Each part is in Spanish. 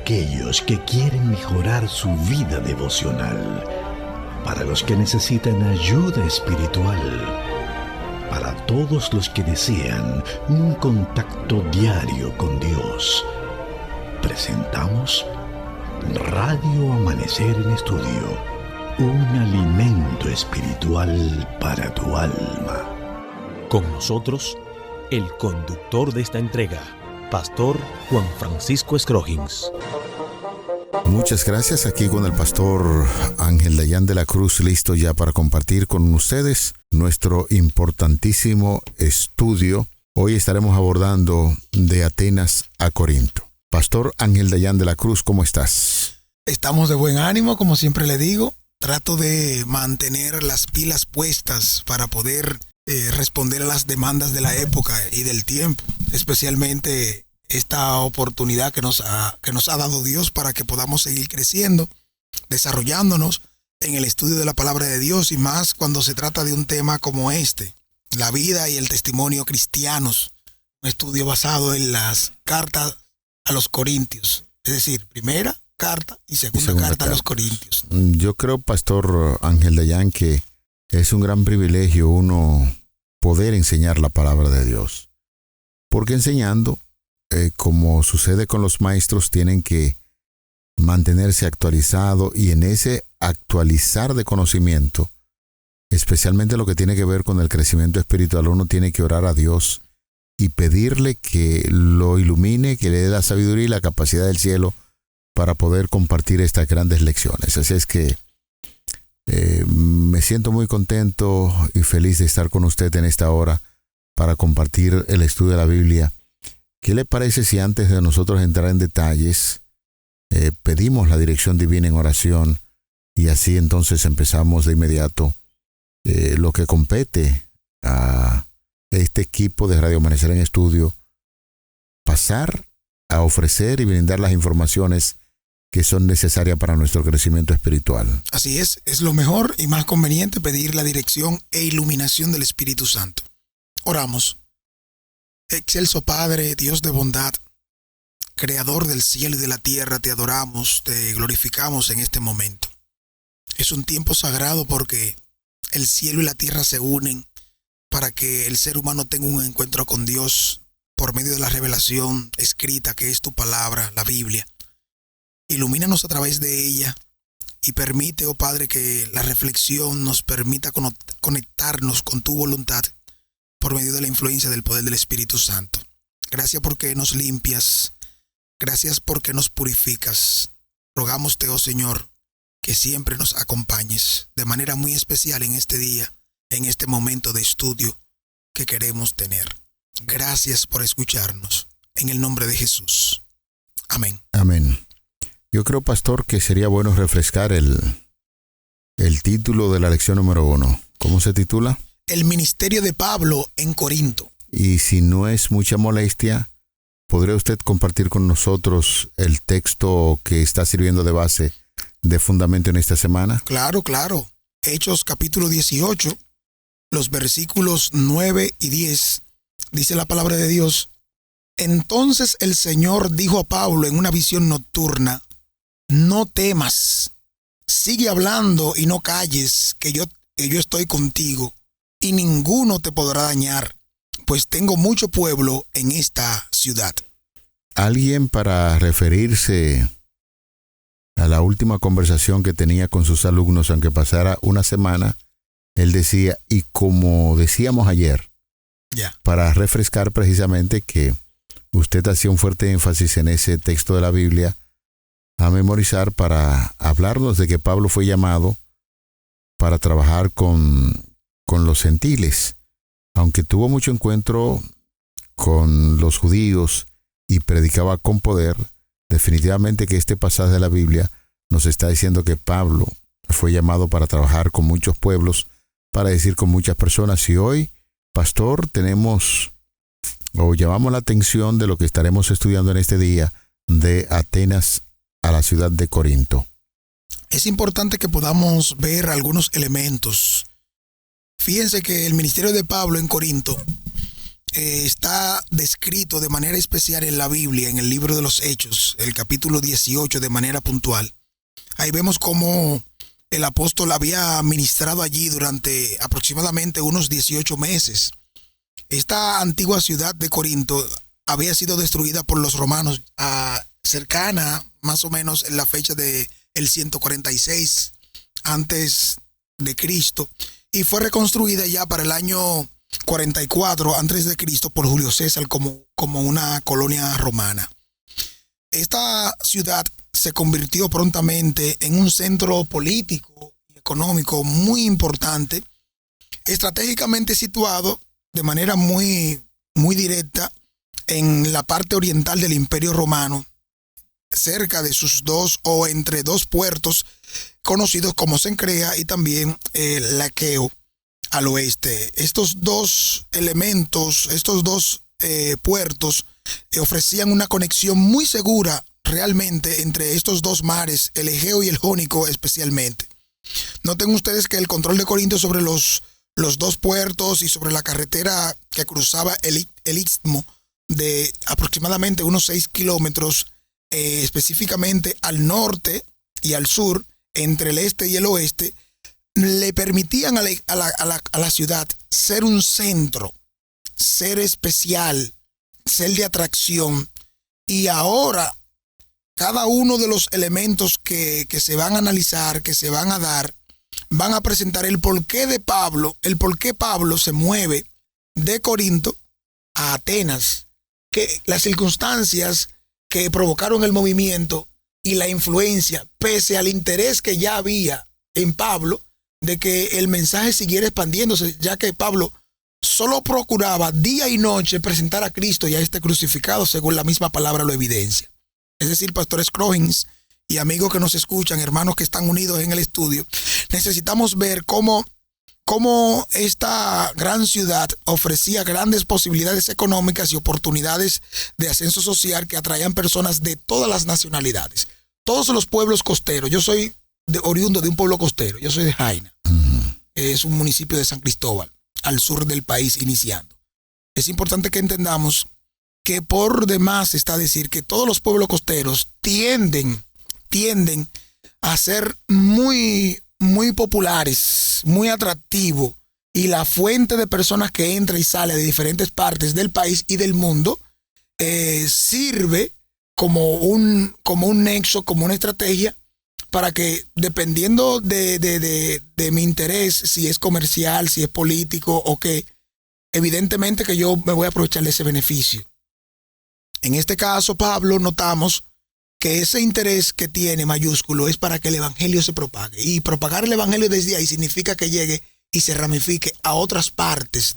aquellos que quieren mejorar su vida devocional, para los que necesitan ayuda espiritual, para todos los que desean un contacto diario con Dios. Presentamos Radio Amanecer en Estudio, un alimento espiritual para tu alma. Con nosotros, el conductor de esta entrega, Pastor Juan Francisco Scroggins. Muchas gracias, aquí con el Pastor Ángel Dayan de la Cruz, listo ya para compartir con ustedes nuestro importantísimo estudio. Hoy estaremos abordando de Atenas a Corinto. Pastor Ángel Dayan de la Cruz, ¿cómo estás? Estamos de buen ánimo, como siempre le digo. Trato de mantener las pilas puestas para poder responder a las demandas de la época y del tiempo, especialmente esta oportunidad que nos ha dado Dios para que podamos seguir creciendo, desarrollándonos en el estudio de la palabra de Dios, y más cuando se trata de un tema como este, la vida y el testimonio cristianos, un estudio basado en las cartas a los Corintios, es decir, primera carta y segunda carta a los Corintios. Yo creo, Pastor Ángel Dayan, que es un gran privilegio uno poder enseñar la palabra de Dios, porque enseñando, como sucede con los maestros, tienen que mantenerse actualizado, y en ese actualizar de conocimiento, especialmente lo que tiene que ver con el crecimiento espiritual, uno tiene que orar a Dios y pedirle que lo ilumine, que le dé la sabiduría y la capacidad del cielo para poder compartir estas grandes lecciones. Así es que me siento muy contento y feliz de estar con usted en esta hora para compartir el estudio de la Biblia. ¿Qué le parece si antes de nosotros entrar en detalles, pedimos la dirección divina en oración, y así entonces empezamos de inmediato lo que compete a este equipo de Radio Amanecer en Estudio, pasar a ofrecer y brindar las informaciones que son necesarias para nuestro crecimiento espiritual? Así es lo mejor y más conveniente pedir la dirección e iluminación del Espíritu Santo. Oramos. Excelso Padre, Dios de bondad, Creador del cielo y de la tierra, te adoramos, te glorificamos en este momento. Es un tiempo sagrado porque el cielo y la tierra se unen para que el ser humano tenga un encuentro con Dios por medio de la revelación escrita que es tu palabra, la Biblia. Ilumínanos a través de ella y permite, oh Padre, que la reflexión nos permita conectarnos con tu voluntad por medio de la influencia del poder del Espíritu Santo. Gracias porque nos limpias, gracias porque nos purificas. Rogámoste, oh Señor, que siempre nos acompañes de manera muy especial en este día, en este momento de estudio que queremos tener. Gracias por escucharnos. En el nombre de Jesús. Amén. Amén. Yo creo, Pastor, que sería bueno refrescar el título de la lección número 1. ¿Cómo se titula? El ministerio de Pablo en Corinto. Y si no es mucha molestia, ¿podría usted compartir con nosotros el texto que está sirviendo de base, de fundamento en esta semana? Claro. Hechos capítulo 18, los versículos 9 y 10, dice la palabra de Dios. Entonces el Señor dijo a Pablo en una visión nocturna: no temas, sigue hablando y no calles, que yo estoy contigo, y ninguno te podrá dañar, pues tengo mucho pueblo en esta ciudad. Alguien, para referirse a la última conversación que tenía con sus alumnos, aunque pasara una semana, él decía, y como decíamos ayer, para refrescar precisamente que usted hacía un fuerte énfasis en ese texto de la Biblia a memorizar, para hablarnos de que Pablo fue llamado para trabajar con los gentiles. Aunque tuvo mucho encuentro con los judíos y predicaba con poder, definitivamente que este pasaje de la Biblia nos está diciendo que Pablo fue llamado para trabajar con muchos pueblos, para decir con muchas personas. Y hoy, Pastor, tenemos o llamamos la atención de lo que estaremos estudiando en este día, de Atenas a la ciudad de Corinto. Es importante que podamos ver algunos elementos. Fíjense que el ministerio de Pablo en Corinto está descrito de manera especial en la Biblia, en el libro de los Hechos, el capítulo 18 de manera puntual. Ahí vemos cómo el apóstol había ministrado allí durante aproximadamente unos 18 meses. Esta antigua ciudad de Corinto había sido destruida por los romanos cercana más o menos en la fecha de el 146 antes de Cristo, y fue reconstruida ya para el año 44 antes de Cristo por Julio César como una colonia romana. Esta ciudad se convirtió prontamente en un centro político y económico muy importante, estratégicamente situado de manera muy directa en la parte oriental del Imperio Romano, cerca de sus dos o entre dos puertos conocidos como Cencrea y también Laqueo al oeste. Estos dos elementos, estos dos puertos ofrecían una conexión muy segura realmente entre estos dos mares, el Egeo y el Jónico especialmente. Noten ustedes que el control de Corinto sobre los dos puertos y sobre la carretera que cruzaba el istmo de aproximadamente unos 6 kilómetros, específicamente al norte y al sur, entre el este y el oeste, le permitían a la ciudad ser un centro, ser especial, ser de atracción. Y ahora, cada uno de los elementos que se van a analizar, que se van a dar, van a presentar el porqué de Pablo, el por qué Pablo se mueve de Corinto a Atenas, que las circunstancias que provocaron el movimiento y la influencia, pese al interés que ya había en Pablo de que el mensaje siguiera expandiéndose, ya que Pablo solo procuraba día y noche presentar a Cristo y a este crucificado, según la misma palabra lo evidencia. Es decir, pastores Crojins y amigos que nos escuchan, hermanos que están unidos en el estudio, necesitamos ver cómo esta gran ciudad ofrecía grandes posibilidades económicas y oportunidades de ascenso social que atraían personas de todas las nacionalidades. Todos los pueblos costeros. Yo soy oriundo de un pueblo costero. Yo soy de Jaina. Es un municipio de San Cristóbal, al sur del país iniciando. Es importante que entendamos que por demás está decir que todos los pueblos costeros tienden a ser muy populares, muy atractivos, y la fuente de personas que entra y sale de diferentes partes del país y del mundo sirve como un nexo, como una estrategia para que, dependiendo de mi interés, si es comercial, si es político o qué, evidentemente que yo me voy a aprovechar de ese beneficio. En este caso, Pablo, notamos que ese interés que tiene mayúsculo es para que el evangelio se propague. Y propagar el evangelio desde ahí significa que llegue y se ramifique a otras partes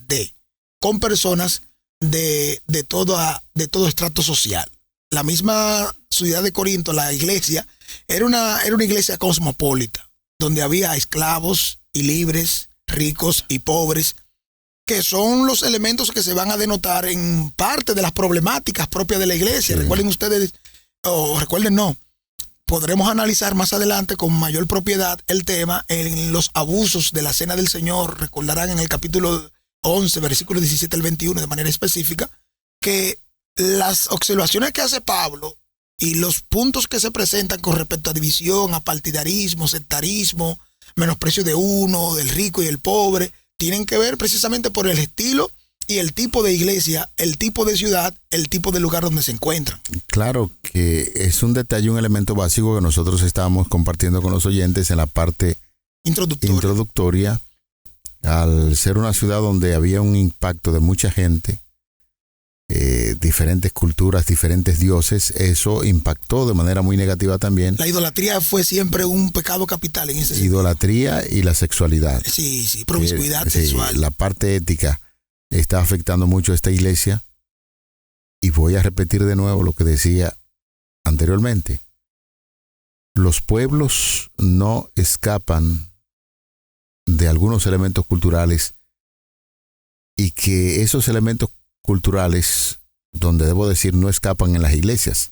con personas de todo estrato social. La misma ciudad de Corinto, la iglesia, era una iglesia cosmopolita, donde había esclavos y libres, ricos y pobres, que son los elementos que se van a denotar en parte de las problemáticas propias de la iglesia. Sí. Recuerden ustedes, podremos analizar más adelante con mayor propiedad el tema en los abusos de la Cena del Señor. Recordarán en el capítulo 11, versículos 17 al 21, de manera específica, que las observaciones que hace Pablo y los puntos que se presentan con respecto a división, a partidarismo, sectarismo, menosprecio de uno, del rico y el pobre, tienen que ver precisamente por el estilo y el tipo de iglesia, el tipo de ciudad, el tipo de lugar donde se encuentran. Claro que es un detalle, un elemento básico que nosotros estábamos compartiendo con los oyentes en la parte introductoria. Al ser una ciudad donde había un impacto de mucha gente, diferentes culturas, diferentes dioses, eso impactó de manera muy negativa también. La idolatría fue siempre un pecado capital en ese sentido. Idolatría y la sexualidad. Sí, promiscuidad sexual. Sí, la parte ética está afectando mucho a esta iglesia. Y voy a repetir de nuevo lo que decía anteriormente. Los pueblos no escapan de algunos elementos culturales, y que esos elementos culturales, donde debo decir, no escapan en las iglesias,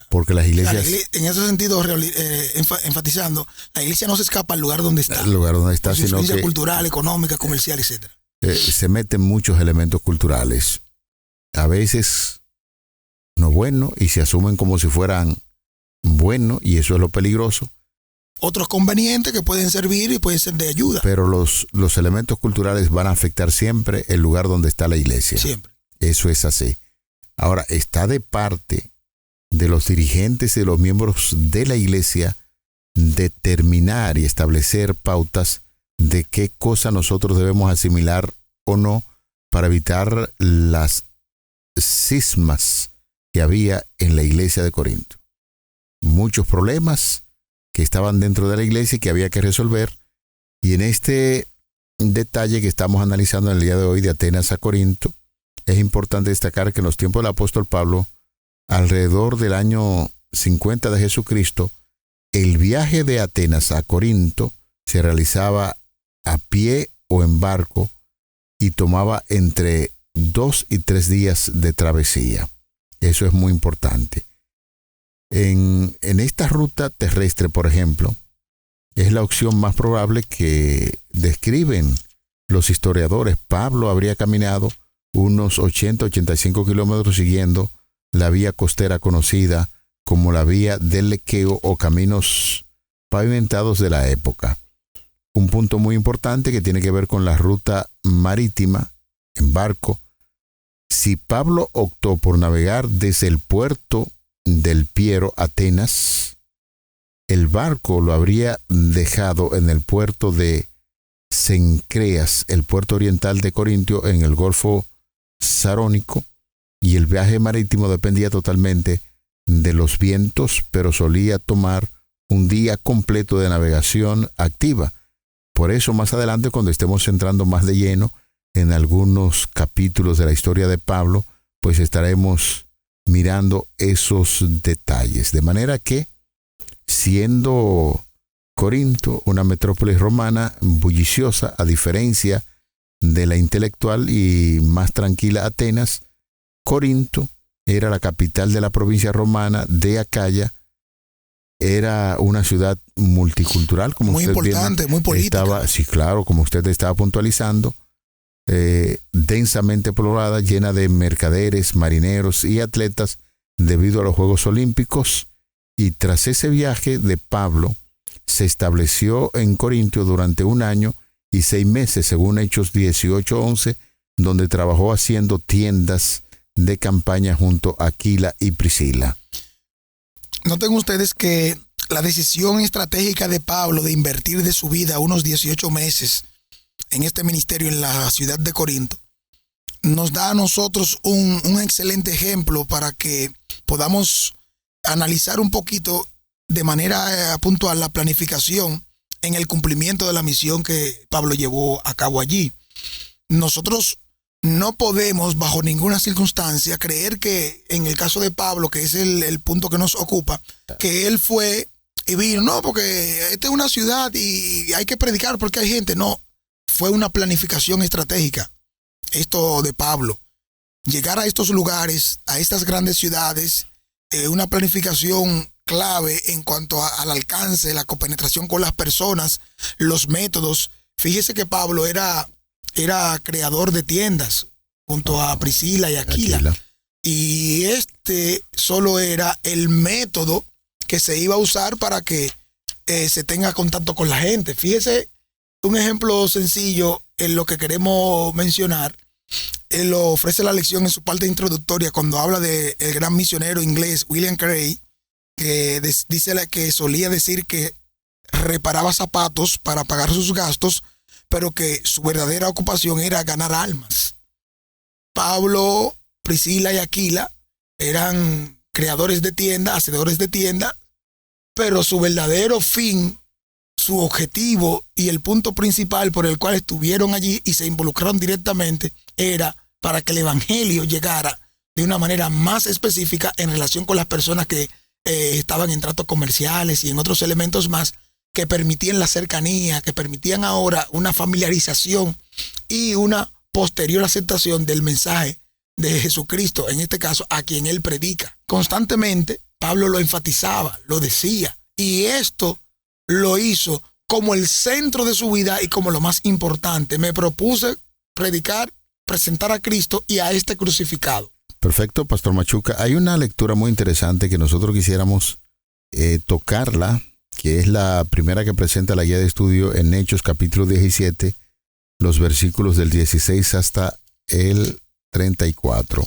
porque las iglesias, en ese sentido, enfatizando, la iglesia no se escapa al lugar donde está, sino influencia cultural, económica, comercial, etcétera. Se meten muchos elementos culturales, a veces no buenos y se asumen como si fueran buenos, y eso es lo peligroso. Otros convenientes que pueden servir y pueden ser de ayuda. Pero los elementos culturales van a afectar siempre el lugar donde está la iglesia. Siempre. Eso es así. Ahora, está de parte de los dirigentes y de los miembros de la iglesia determinar y establecer pautas de qué cosa nosotros debemos asimilar o no para evitar las cismas que había en la iglesia de Corinto. Muchos problemas que estaban dentro de la iglesia y que había que resolver. Y en este detalle que estamos analizando en el día de hoy, de Atenas a Corinto, es importante destacar que en los tiempos del apóstol Pablo, alrededor del año 50 de Jesucristo, el viaje de Atenas a Corinto se realizaba a pie o en barco y tomaba entre 2 y 3 días de travesía. Eso es muy importante. En esta ruta terrestre, por ejemplo, es la opción más probable que describen los historiadores. Pablo habría caminado unos 80-85 kilómetros siguiendo la vía costera conocida como la vía del Lequeo o caminos pavimentados de la época. Un punto muy importante que tiene que ver con la ruta marítima en barco. Si Pablo optó por navegar desde el puerto del Piero, Atenas, el barco lo habría dejado en el puerto de Cencreas, el puerto oriental de Corintio, en el Golfo Sarónico, y el viaje marítimo dependía totalmente de los vientos, pero solía tomar un día completo de navegación activa. Por eso, más adelante, cuando estemos entrando más de lleno en algunos capítulos de la historia de Pablo, pues estaremos mirando esos detalles. De manera que, siendo Corinto una metrópolis romana bulliciosa, a diferencia de la intelectual y más tranquila Atenas, Corinto era la capital de la provincia romana de Acaya. Era una ciudad multicultural, como muy usted importante, bien muy política. Estaba, sí, claro, como usted estaba puntualizando, densamente poblada, llena de mercaderes, marineros y atletas debido a los Juegos Olímpicos. Y tras ese viaje de Pablo, se estableció en Corinto durante 1 año y 6 meses, según Hechos 18:11, donde trabajó haciendo tiendas de campaña junto a Aquila y Priscila. Noten ustedes que la decisión estratégica de Pablo de invertir de su vida unos 18 meses en este ministerio en la ciudad de Corinto nos da a nosotros un excelente ejemplo para que podamos analizar un poquito de manera puntual la planificación en el cumplimiento de la misión que Pablo llevó a cabo allí. Nosotros no podemos bajo ninguna circunstancia creer que en el caso de Pablo, que es el punto que nos ocupa, que él fue y vino, no, porque esta es una ciudad y hay que predicar porque hay gente. No, fue una planificación estratégica esto de Pablo. Llegar a estos lugares, a estas grandes ciudades, una planificación clave en cuanto al alcance, la compenetración con las personas, los métodos. Fíjese que Pablo era creador de tiendas junto a Priscila y Aquila. Y este solo era el método que se iba a usar para que se tenga contacto con la gente. Fíjese un ejemplo sencillo en lo que queremos mencionar. Él lo ofrece la lección en su parte introductoria cuando habla del gran misionero inglés William Carey, que dice que solía decir que reparaba zapatos para pagar sus gastos, pero que su verdadera ocupación era ganar almas. Pablo, Priscila y Aquila eran creadores de tiendas, hacedores de tiendas, pero su verdadero fin, su objetivo y el punto principal por el cual estuvieron allí y se involucraron directamente era para que el evangelio llegara de una manera más específica en relación con las personas que estaban en tratos comerciales y en otros elementos más que permitían la cercanía, que permitían ahora una familiarización y una posterior aceptación del mensaje de Jesucristo, en este caso a quien él predica. Constantemente Pablo lo enfatizaba, lo decía, y esto lo hizo como el centro de su vida y como lo más importante. Me propuse predicar, presentar a Cristo y a este crucificado. Perfecto, Pastor Machuca. Hay una lectura muy interesante que nosotros quisiéramos tocarla, que es la primera que presenta la guía de estudio en Hechos capítulo 17, los versículos del 16 hasta el 34.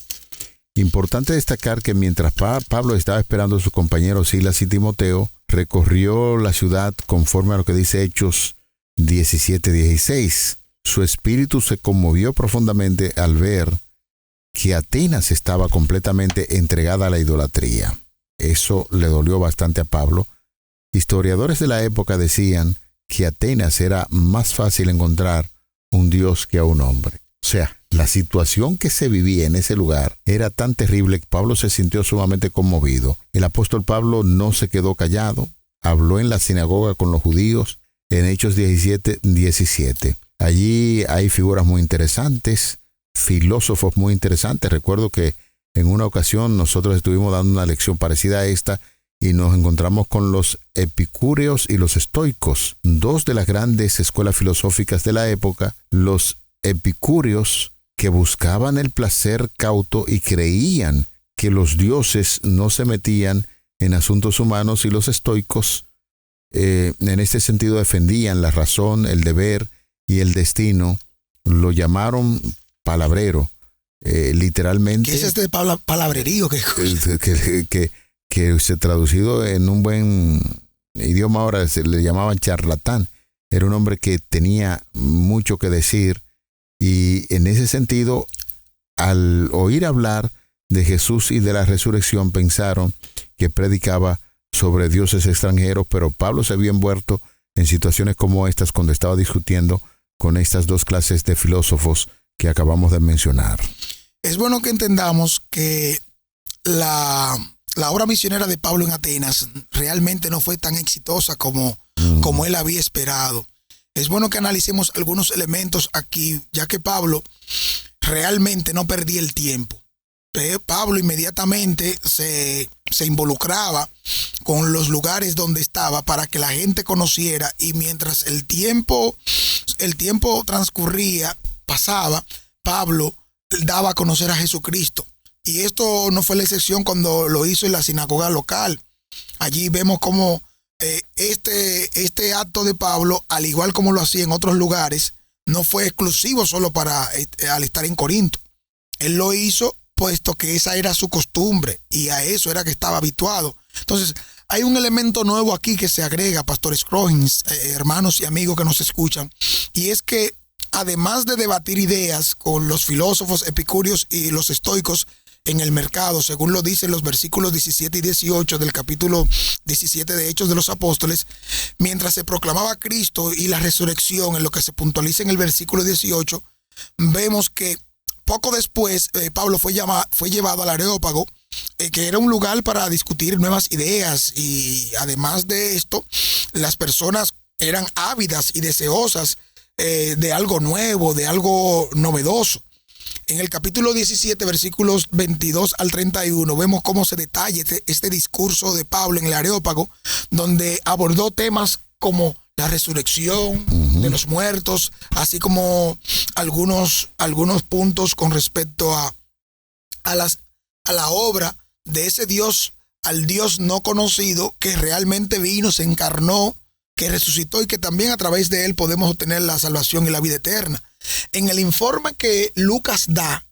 Importante destacar que mientras Pablo estaba esperando a sus compañeros Silas y Timoteo, recorrió la ciudad conforme a lo que dice Hechos 17:16. Su espíritu se conmovió profundamente al ver que Atenas estaba completamente entregada a la idolatría. Eso le dolió bastante a Pablo. Historiadores de la época decían que Atenas era más fácil encontrar un dios que a un hombre. O sea, la situación que se vivía en ese lugar era tan terrible que Pablo se sintió sumamente conmovido. El apóstol Pablo no se quedó callado, habló en la sinagoga con los judíos en Hechos 17:17. Allí hay figuras muy interesantes, filósofos muy interesantes. Recuerdo que en una ocasión nosotros estuvimos dando una lección parecida a esta y nos encontramos con los epicúreos y los estoicos, dos de las grandes escuelas filosóficas de la época. Los epicúreos, que buscaban el placer cauto y creían que los dioses no se metían en asuntos humanos, y los estoicos en este sentido defendían la razón, el deber y el destino. Lo llamaron palabrero, literalmente. ¿Qué es este palabrerío? Que se traducido en un buen idioma ahora se le llamaban charlatán. Era un hombre que tenía mucho que decir, y en ese sentido, al oír hablar de Jesús y de la resurrección, pensaron que predicaba sobre dioses extranjeros, pero Pablo se había envuelto en situaciones como estas cuando estaba discutiendo con estas dos clases de filósofos que acabamos de mencionar. Es bueno que entendamos que la obra misionera de Pablo en Atenas realmente no fue tan exitosa como él había esperado. Es bueno que analicemos algunos elementos aquí, ya que Pablo realmente no perdía el tiempo. Pablo inmediatamente se involucraba con los lugares donde estaba para que la gente conociera, y mientras el tiempo transcurría, pasaba, Pablo daba a conocer a Jesucristo. Y esto no fue la excepción cuando lo hizo en la sinagoga local. Allí vemos cómo este acto de Pablo, al igual como lo hacía en otros lugares, no fue exclusivo solo al estar en Corinto. Él lo hizo puesto que esa era su costumbre y a eso era que estaba habituado. Entonces, hay un elemento nuevo aquí que se agrega, Pastor Scroggins, hermanos y amigos que nos escuchan, y es que además de debatir ideas con los filósofos epicúreos y los estoicos en el mercado, según lo dicen los versículos 17 y 18 del capítulo 17 de Hechos de los Apóstoles, mientras se proclamaba Cristo y la resurrección, en lo que se puntualiza en el versículo 18, vemos que poco después Pablo fue llevado al Areópago, que era un lugar para discutir nuevas ideas, y además de esto, las personas eran ávidas y deseosas de algo nuevo, de algo novedoso. En el capítulo 17, versículos 22 al 31, vemos cómo se detalla este discurso de Pablo en el Areópago, donde abordó temas como la resurrección de los muertos, así como algunos puntos con respecto a la obra de ese Dios, al Dios no conocido, que realmente vino, se encarnó, que resucitó, y que también a través de él podemos obtener la salvación y la vida eterna. En el informe que Lucas da,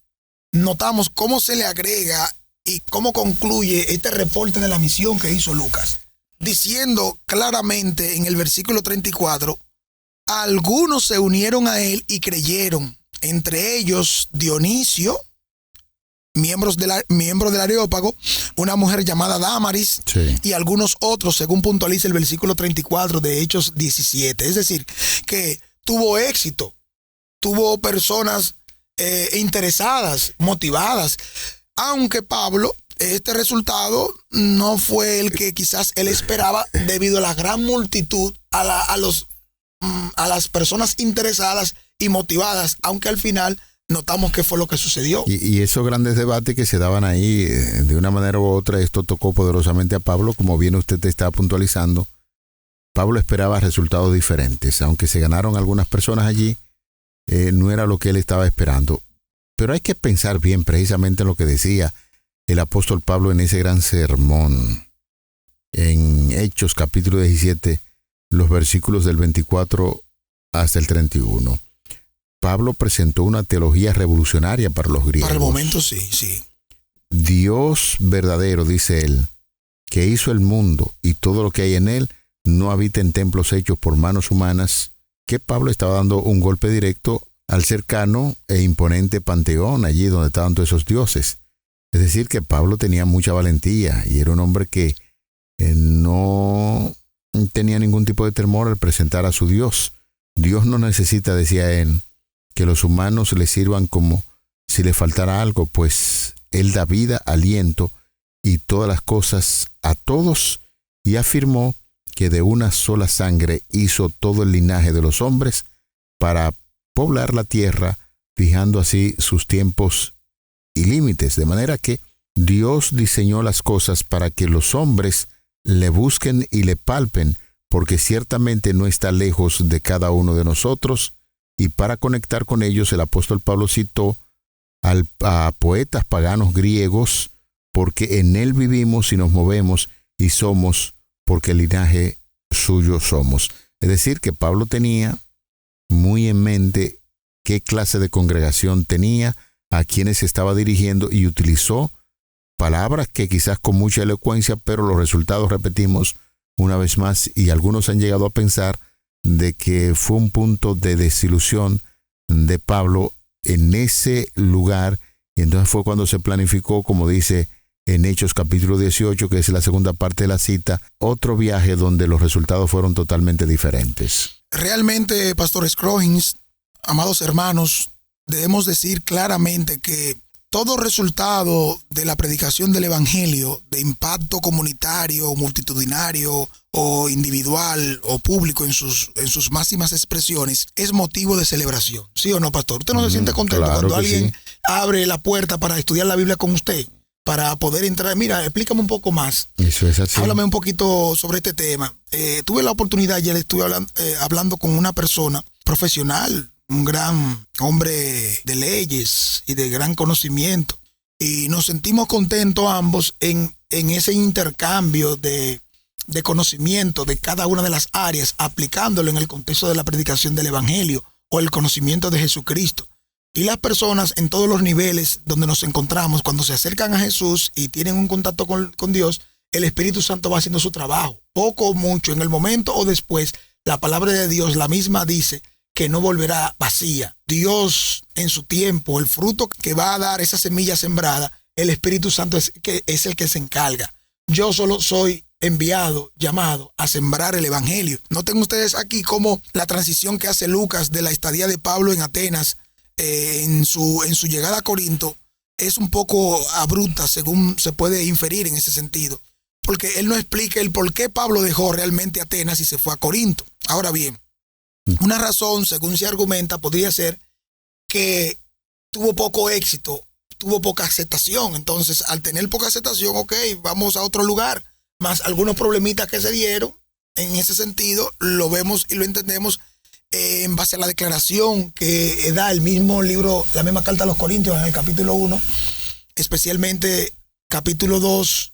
notamos cómo se le agrega y cómo concluye este reporte de la misión que hizo Lucas, diciendo claramente en el versículo 34, algunos se unieron a él y creyeron, entre ellos Dionisio, miembro del Areópago, una mujer llamada Dámaris, sí, y algunos otros, según puntualiza el versículo 34 de Hechos 17. Es decir, que tuvo éxito, tuvo personas interesadas, motivadas, aunque Pablo, este resultado no fue el que quizás él esperaba, debido a la gran multitud, a las personas interesadas y motivadas, aunque al final notamos qué fue lo que sucedió. Y esos grandes debates que se daban ahí, de una manera u otra, esto tocó poderosamente a Pablo. Como bien usted está puntualizando, Pablo esperaba resultados diferentes. Aunque se ganaron algunas personas allí, no era lo que él estaba esperando. Pero hay que pensar bien precisamente en lo que decía el apóstol Pablo en ese gran sermón. En Hechos capítulo 17, los versículos del 24 hasta el 31. Pablo presentó una teología revolucionaria para los griegos. Para el momento sí. Dios verdadero, dice él, que hizo el mundo y todo lo que hay en él, no habita en templos hechos por manos humanas, que Pablo estaba dando un golpe directo al cercano e imponente panteón allí donde estaban todos esos dioses. Es decir, que Pablo tenía mucha valentía y era un hombre que no tenía ningún tipo de temor al presentar a su Dios. Dios no necesita, decía él, que los humanos le sirvan como si le faltara algo, pues Él da vida, aliento y todas las cosas a todos, y afirmó que de una sola sangre hizo todo el linaje de los hombres para poblar la tierra, fijando así sus tiempos y límites, de manera que Dios diseñó las cosas para que los hombres le busquen y le palpen, porque ciertamente no está lejos de cada uno de nosotros, y para conectar con ellos el apóstol Pablo citó a poetas paganos griegos, porque en él vivimos y nos movemos y somos, porque el linaje suyo somos. Es decir, que Pablo tenía muy en mente qué clase de congregación tenía, a quienes estaba dirigiendo, y utilizó palabras que quizás con mucha elocuencia, pero los resultados, repetimos una vez más, y algunos han llegado a pensar de que fue un punto de desilusión de Pablo en ese lugar, y entonces fue cuando se planificó, como dice en Hechos capítulo 18, que es la segunda parte de la cita, otro viaje donde los resultados fueron totalmente diferentes. Realmente, Pastor Scroggins, amados hermanos, debemos decir claramente que todo resultado de la predicación del Evangelio, de impacto comunitario, multitudinario o individual o público en sus máximas expresiones, es motivo de celebración. ¿Sí o no, pastor? ¿Usted no se siente contento cuando alguien abre la puerta para estudiar la Biblia con usted? Para poder entrar, mira, explícame un poco más. Eso es así. Háblame un poquito sobre este tema. Tuve la oportunidad, ayer estuve hablando con una persona profesional, un gran hombre de leyes y de gran conocimiento, y nos sentimos contentos ambos en ese intercambio de conocimiento de cada una de las áreas, aplicándolo en el contexto de la predicación del Evangelio o el conocimiento de Jesucristo. Y las personas en todos los niveles donde nos encontramos, cuando se acercan a Jesús y tienen un contacto con Dios, el Espíritu Santo va haciendo su trabajo, poco o mucho, en el momento o después. La palabra de Dios, la misma, dice que no volverá vacía. Dios, en su tiempo, el fruto que va a dar esa semilla sembrada, el Espíritu Santo es el que se encarga. Yo solo soy enviado, llamado a sembrar el Evangelio. Noten ustedes aquí cómo la transición que hace Lucas de la estadía de Pablo en Atenas, en su llegada a Corinto, es un poco abrupta, según se puede inferir en ese sentido, porque él no explica el por qué Pablo dejó realmente Atenas y se fue a Corinto. Ahora bien, una razón, según se argumenta, podría ser que tuvo poco éxito, tuvo poca aceptación. Entonces, al tener poca aceptación, vamos a otro lugar. Más algunos problemitas que se dieron, en ese sentido, lo vemos y lo entendemos en base a la declaración que da el mismo libro, la misma carta a los Corintios en el capítulo 1, especialmente capítulo 2,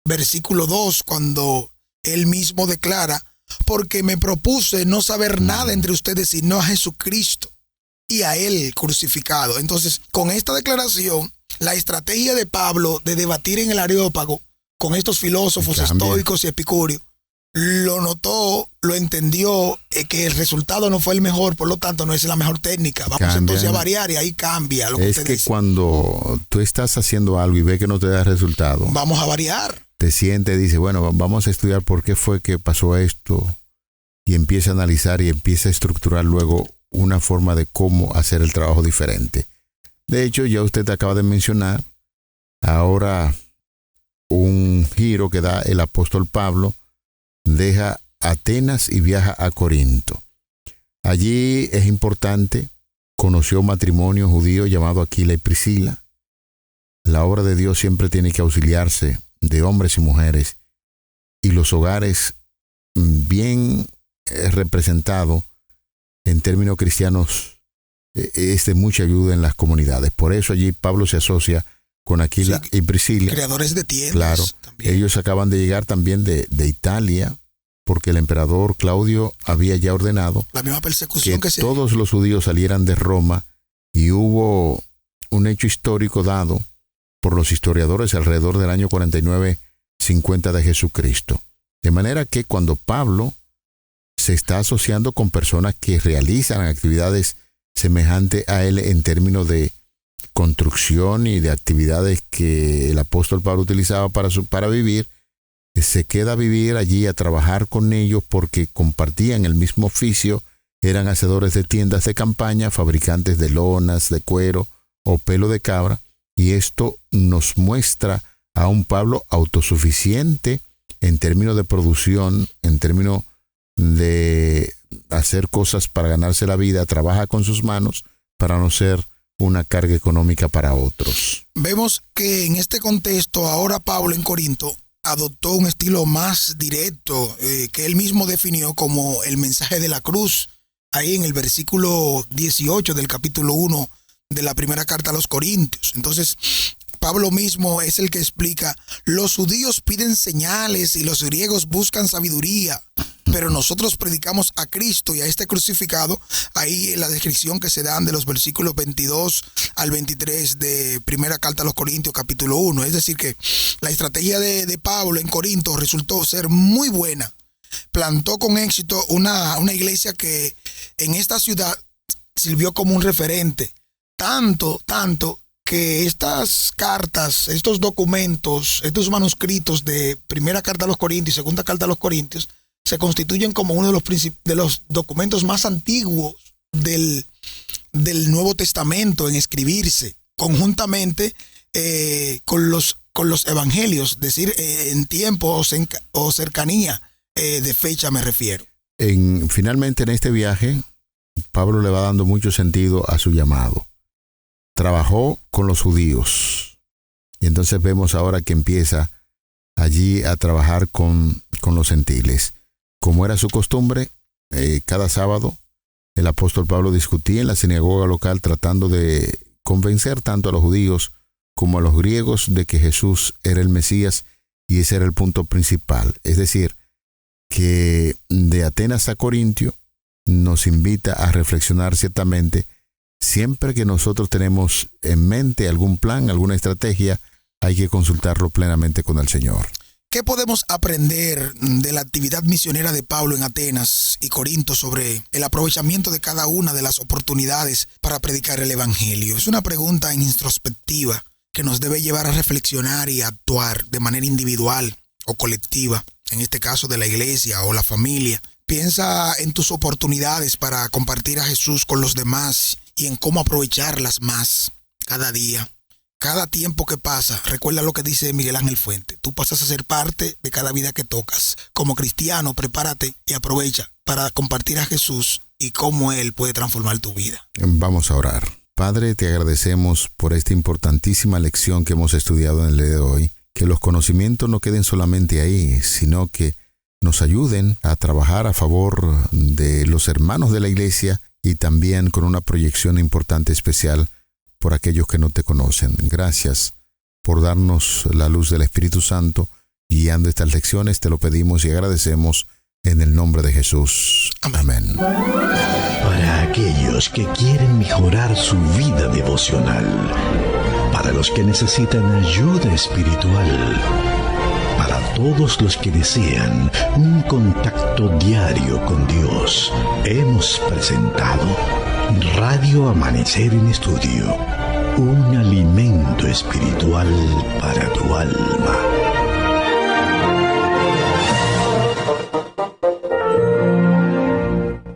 versículo 2, cuando él mismo declara: porque me propuse no saber nada entre ustedes sino a Jesucristo y a él crucificado. Entonces, con esta declaración, la estrategia de Pablo de debatir en el Areópago con estos filósofos estoicos y epicúreos, lo notó, lo entendió, que el resultado no fue el mejor, por lo tanto no es la mejor técnica. Vamos entonces a variar, y ahí cambia lo que usted dice. Es que cuando tú estás haciendo algo y ves que no te da resultado, vamos a variar. Te sientes, dice, bueno, vamos a estudiar por qué fue que pasó esto, y empieza a analizar y empieza a estructurar luego una forma de cómo hacer el trabajo diferente. De hecho, ya usted acaba de mencionar ahora un giro que da el apóstol Pablo. Deja Atenas y viaja a Corinto. Allí es importante, conoció un matrimonio judío llamado Aquila y Priscila. La obra de Dios siempre tiene que auxiliarse de hombres y mujeres, y los hogares bien representados en términos cristianos es de mucha ayuda en las comunidades. Por eso allí Pablo se asocia con Aquila y Priscila. Creadores de tiendas. Claro, también. Ellos acaban de llegar también de Italia, porque el emperador Claudio había ya ordenado la misma persecución que todos los judíos salieran de Roma, y hubo un hecho histórico dado por los historiadores alrededor del año 49-50 de Jesucristo. De manera que cuando Pablo se está asociando con personas que realizan actividades semejantes a él en términos de construcción y de actividades que el apóstol Pablo utilizaba para vivir, se queda a vivir allí, a trabajar con ellos, porque compartían el mismo oficio, eran hacedores de tiendas de campaña, fabricantes de lonas, de cuero o pelo de cabra, y esto nos muestra a un Pablo autosuficiente en términos de producción, en términos de hacer cosas para ganarse la vida, trabaja con sus manos para no ser una carga económica para otros. Vemos que en este contexto ahora Pablo en Corinto adoptó un estilo más directo que él mismo definió como el mensaje de la cruz, ahí en el versículo 18 del capítulo 1 de la primera carta a los Corintios. Entonces, Pablo mismo es el que explica: los judíos piden señales y los griegos buscan sabiduría, pero nosotros predicamos a Cristo y a este crucificado. Ahí la descripción que se dan de los versículos 22 al 23 de primera carta a los Corintios capítulo 1. Es decir que la estrategia de Pablo en Corinto resultó ser muy buena. Plantó con éxito una iglesia que en esta ciudad sirvió como un referente. Tanto que estas cartas, estos documentos, estos manuscritos de primera carta a los Corintios y segunda carta a los Corintios se constituyen como uno de los documentos más antiguos del Nuevo Testamento en escribirse, conjuntamente con los evangelios, es decir, en tiempo o cercanía de fecha me refiero. Finalmente en este viaje, Pablo le va dando mucho sentido a su llamado. Trabajó con los judíos, y entonces vemos ahora que empieza allí a trabajar con los gentiles. Como era su costumbre, cada sábado el apóstol Pablo discutía en la sinagoga local, tratando de convencer tanto a los judíos como a los griegos de que Jesús era el Mesías, y ese era el punto principal. Es decir, que de Atenas a Corintio nos invita a reflexionar ciertamente. Siempre que nosotros tenemos en mente algún plan, alguna estrategia, hay que consultarlo plenamente con el Señor. ¿Qué podemos aprender de la actividad misionera de Pablo en Atenas y Corinto sobre el aprovechamiento de cada una de las oportunidades para predicar el Evangelio? Es una pregunta introspectiva que nos debe llevar a reflexionar y a actuar de manera individual o colectiva, en este caso de la iglesia o la familia. Piensa en tus oportunidades para compartir a Jesús con los demás y en cómo aprovecharlas más cada día. Cada tiempo que pasa, recuerda lo que dice Miguel Ángel Fuente, tú pasas a ser parte de cada vida que tocas. Como cristiano, prepárate y aprovecha para compartir a Jesús y cómo Él puede transformar tu vida. Vamos a orar. Padre, te agradecemos por esta importantísima lección que hemos estudiado en el día de hoy. Que los conocimientos no queden solamente ahí, sino que nos ayuden a trabajar a favor de los hermanos de la iglesia, y también con una proyección importante especial por aquellos que no te conocen. Gracias por darnos la luz del Espíritu Santo guiando estas lecciones. Te lo pedimos y agradecemos en el nombre de Jesús. Amén. Para aquellos que quieren mejorar su vida devocional, para los que necesitan ayuda espiritual, para todos los que desean un contacto diario con Dios, hemos presentado Radio Amanecer en Estudio, un alimento espiritual para tu alma.